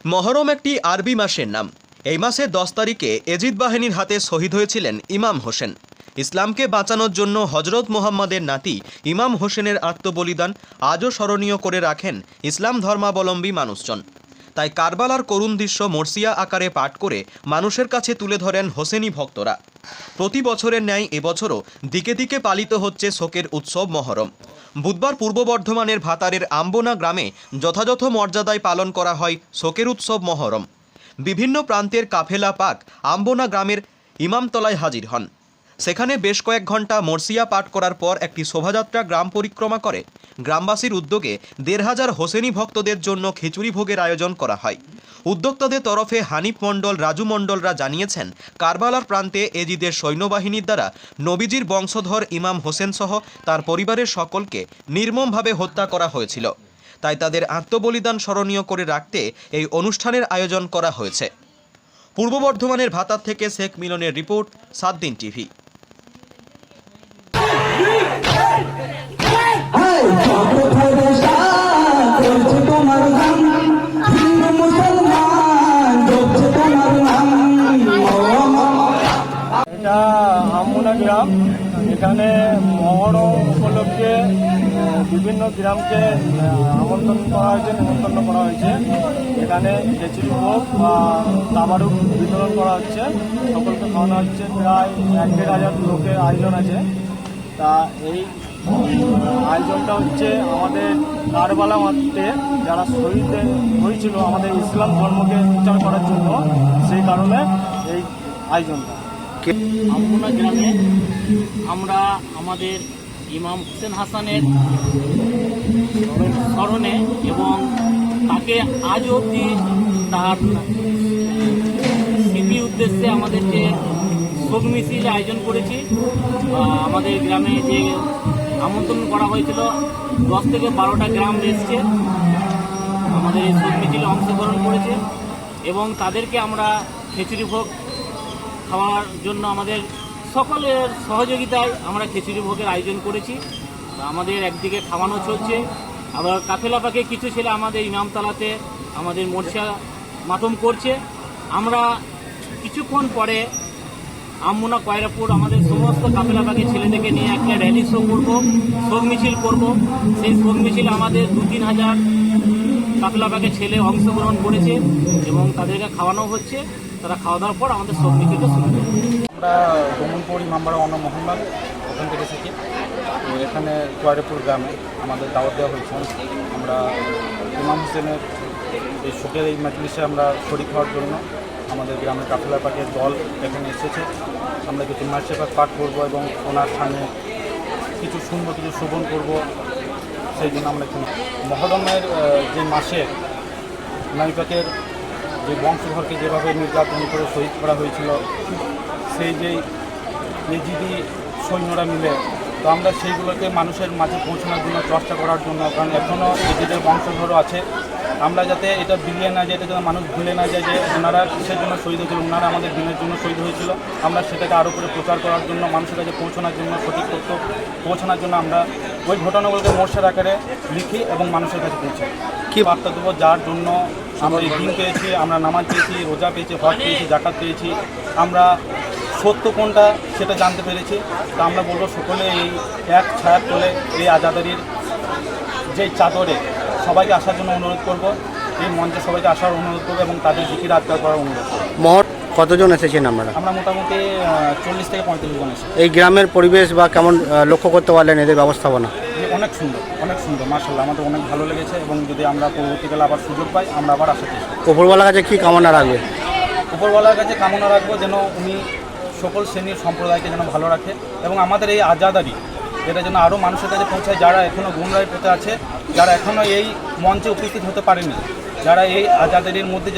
মহরম একটি আরবি মাসের নাম। এই মাসে 10 তারিখে এজিদ বাহিনীর হাতে শহীদ হয়েছিলেন ইমাম হোসেন। ইসলামকে বাঁচানোর জন্য হজরত মুহাম্মদের নাতি ইমাম হোসেনের আত্মবলিদান আজও স্মরণীয় করে রাখেন ইসলাম ধর্মাবলম্বী মানুষজন। তাই কারবালার করুণ দৃশ্য মরসিয়া আকারে পাঠ করে মানুষের কাছে তুলে ধরেন হোসেনি ভক্তরা। প্রতি বছরের ন্যায় এবছরও দিকে দিকে পালিত হচ্ছে শোকের উৎসব মহরম। বুধবার পূর্ব বর্ধমানের ভাতারের আম্বোনা গ্রামে যথাযথ মর্যাদায় পালন করা হয় শোকের উৎসব মহরম। বিভিন্ন প্রান্তের কাফেলা পাক আম্বোনা গ্রামের ইমামতলায় হাজির হন। সেখানে বেশ কয়েক ঘন্টা মরসিয়া পাঠ করার পর একটি শোভাযাত্রা গ্রাম পরিক্রমা করে। গ্রামবাসীর উদ্যোগে ১৫০০ হোসেনি ভক্তদের জন্য খিচুড়ি ভোগের আয়োজন করা হয়। উদ্যোক্তাদের তরফে হানিফ মণ্ডল, রাজু মণ্ডলরা জানিয়েছেন, কারবালার প্রান্তে এজিদের সৈন্যবাহিনীর দ্বারা নবীজির বংশধর ইমাম হোসেন সহ তার পরিবারের সকলকে নির্মমভাবে হত্যা করা হয়েছিল। তাই তাদের আত্মবলিদান স্মরণীয় করে রাখতে এই অনুষ্ঠানের আয়োজন করা হয়েছে। পূর্ব বর্ধমানের ভাতার থেকে শেখ মিলনের রিপোর্ট, 7 দিন টিভি। এটা আম্বোনা গ্রাম। এখানে মহরম উপলক্ষে বিভিন্ন গ্রামকে আমন্ত্রণ করা হয়েছে, নিমন্ত্রণ করা হয়েছে। এখানে খিচুড়ি ভোগ বা তাবারুক বিতরণ করা হচ্ছে, সকলকে খাওয়ানো হচ্ছে। প্রায় ১-১.৫০০ লোকের আয়োজন আছে। তা এই আয়োজনটা হচ্ছে আমাদের কারবালা মাঠে যারা শহীদ হয়েছিল আমাদের ইসলাম ধর্মকে প্রচার করার জন্য, সেই কারণে এই আয়োজনটা। আম্বোনা গ্রামে আমরা আমাদের ইমাম হোসেন হাসানের স্মরণে এবং তাকে আজ অবধি তার স্মৃতি উদ্দেশ্যে আমাদের যে শোক মিছিল আয়োজন করেছি। আমাদের গ্রামে যে আমন্ত্রণ করা হয়েছিল 10 থেকে 12টা গ্রাম এসছে, আমাদের এই শোক মিছিলে অংশগ্রহণ করেছে এবং তাদেরকে আমরা খিচুড়ি ভোগ খাওয়ার জন্য আমাদের সকলের সহযোগিতায় আমরা খিচুড়ি ভোগের আয়োজন করেছি। আমাদের একদিকে খাওয়ানো চলছে, আবার কাফেলা পাকে কিছু ছেলে আমাদের ইমামতলাতে আমাদের মরসিয়া মাতম করছে। আমরা কিছুক্ষণ পরে আম্বোনা কয়রাপুর আমাদের সমস্ত কাফেলা পাকে ছেলেদেরকে নিয়ে একটা র্যালি শো করবো, শোক মিছিল করবো। সেই শোক মিছিলে আমাদের 2-3 হাজার কাফেলা পাকে ছেলে অংশগ্রহণ করেছে এবং তাদেরকে খাওয়ানো হচ্ছে। তারা খাওয়া দাওয়ার পর আমাদের শোক মিছিলটা শুরু করবে। আমরা দমনপুর ইমামবাড়া অন্য মোহাম্মদ ওখান থেকে এসেছি। তো এখানে কয়রাপুর গ্রামে আমাদের দাওয়াত দেওয়া হয়েছে। আমরা ইমাম হোসেনের এই শোকের এই মজলিসে আমরা শরীক হওয়ার জন্য আমাদের গ্রামের কাফেলা পাকের দল এখানে এসেছে। আমরা কিছু মার্শেপাক পাঠ করবো এবং ওনার সামনে কিছু শুনবো, কিছু শ্রবণ করবো। সেই জন্য আমরা এখানে মহরমের যে মাসে নারীপাকের যে বংশধরকে যেভাবে নির্যাতন করে শহীদ করা হয়েছিল, সেই যে এজিদি সৈন্যরা মিলে, তো আমরা সেইগুলোকে মানুষের মাঝে পৌঁছানোর জন্য চেষ্টা করার জন্য, কারণ এখনও এজিদের বংশধরও আছে, আমরা যাতে এটা বিলিয়ে না যায়, এটা যেন মানুষ ভুলে না যায় যে ওনারা কিসের জন্য শহীদ হয়েছিল, ওনারা আমাদের দিনের জন্য শহীদ হয়েছিল। আমরা সেটাকে আরও করে প্রচার করার জন্য, মানুষের কাছে পৌঁছানোর জন্য, সঠিক তথ্য পৌঁছানোর জন্য আমরা ওই ঘটনাগুলোকে মোর্চার আকারে লিখি এবং মানুষের কাছে পৌঁছাই। কী বার্তা দেবো? যার জন্য আমরা এই দিন পেয়েছি, আমরা নামাজ পেয়েছি, রোজা পেয়েছি, হজ পেয়েছি, জাকাত পেয়েছি, আমরা সত্য কোনটা সেটা জানতে পেরেছি। তা আমরা বলবো সকলে এই এক ছায়ার তোলে এই আজাদারির যে চাদরে সবাইকে আসার জন্য অনুরোধ করব। এই মঞ্চে সবাইকে আসার অনুরোধ করবো এবং তাদের জিকির আজকার করার অনুরোধ করবো। মহৎ কতজন এসেছেন আপনারা? আমরা মোটামুটি 40 থেকে 45 জন এসেছি। এই গ্রামের পরিবেশ বা কেমন লক্ষ্য করতে পারলেন এদের ব্যবস্থাপনা? অনেক সুন্দর, অনেক সুন্দর, মাশাআল্লাহ। আমাদের অনেক ভালো লেগেছে এবং যদি আমরা পরবর্তীকালে আবার সুযোগ পাই আমরা আবার আসার চেষ্টা করব। উপরওয়ালার কাছে কী কামনা রাখবে? উপরওয়ালার কাছে কামনা রাখবো যেন উনি সকল শ্রেণীর সম্প্রদায়কে যেন ভালো রাখে এবং আমাদের এই আজাদারি এটা যেন আরও মানুষের কাছে পৌঁছায়, যারা এখনও গুমরাহের পথে আছে, যারা এখনও এই মঞ্চে উপস্থিত হতে পারেনি, যারা এই আজাদারির মধ্যে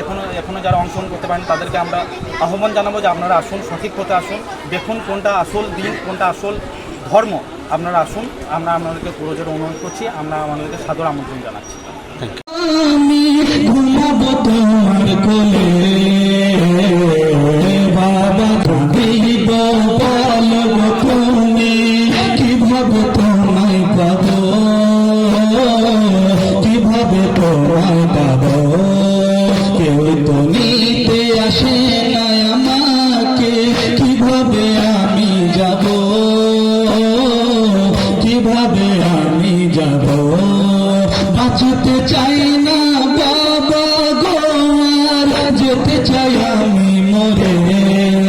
এখনও যারা অংশগ্রহণ করতে পারেন, তাদেরকে আমরা আহ্বান জানাবো যে আপনারা আসুন, সঠিক পথে আসুন, দেখুন কোনটা আসল দিন, কোনটা আসল ধর্ম। আপনারা আসুন, আমরা আপনাদেরকে পুরোজোর অনুরোধ করছি, আমরা আমাদেরকে সাদর আমন্ত্রণ জানাচ্ছি। কিভাবে তোমায় পাবো কেউ যাব বাঁচতে চাই না বাবা গো আর যেতে চাই আমি মরে